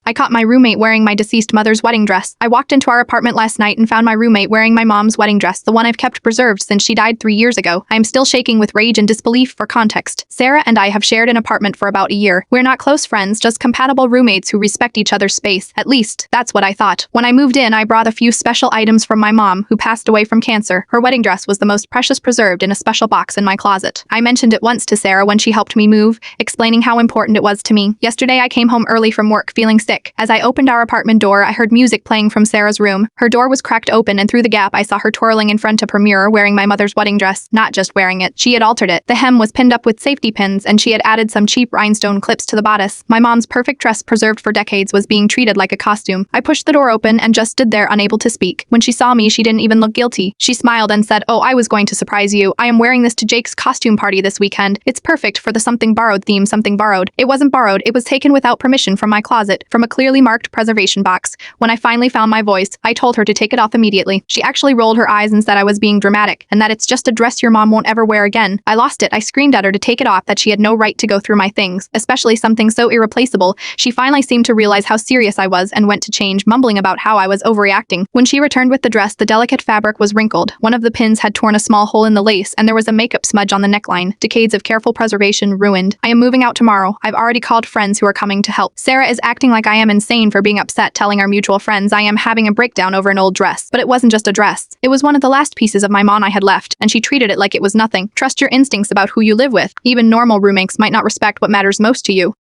I caught my roommate wearing my deceased mother's wedding dress. I walked into our apartment last night and found my roommate wearing my mom's wedding dress, the one I've kept preserved since she died 3 years ago. I am still shaking with rage and disbelief. For context, Sarah and I have shared an apartment for about a year. We're not close friends, just compatible roommates who respect each other's space. At least, that's what I thought. When I moved in, I brought a few special items from my mom, who passed away from cancer. Her wedding dress was the most precious, preserved in a special box in my closet. I mentioned it once to Sarah when she helped me move, explaining how important it was to me. Yesterday, I came home early from work feeling sick. As I opened our apartment door, I heard music playing from Sarah's room. Her door was cracked open, and through the gap, I saw her twirling in front of her mirror wearing my mother's wedding dress. Not just wearing it, she had altered it. The hem was pinned up with safety pins, and she had added some cheap rhinestone clips to the bodice. My mom's perfect dress, preserved for decades, was being treated like a costume. I pushed the door open and just stood there, unable to speak. When she saw me, she didn't even look guilty. She smiled and said, "Oh, I was going to surprise you. I am wearing this to Jake's costume party this weekend. It's perfect for the something borrowed theme." Something borrowed. It wasn't borrowed, it was taken without permission from my closet, from a clearly marked preservation box. When I finally found my voice, I told her to take it off immediately. She actually rolled her eyes and said I was being dramatic, and that it's just a dress your mom won't ever wear again. I lost it. I screamed at her to take it off, that she had no right to go through my things, especially something so irreplaceable. She finally seemed to realize how serious I was and went to change, mumbling about how I was overreacting. When she returned with the dress, the delicate fabric was wrinkled. One of the pins had torn a small hole in the lace, and there was a makeup smudge on the neckline. Decades of careful preservation ruined. I am moving out tomorrow. I've already called friends who are coming to help. Sarah is acting like I am insane for being upset, telling our mutual friends I am having a breakdown over an old dress. But it wasn't just a dress. It was one of the last pieces of my mom I had left, and she treated it like it was nothing. Trust your instincts about who you live with. Even normal roommates might not respect what matters most to you.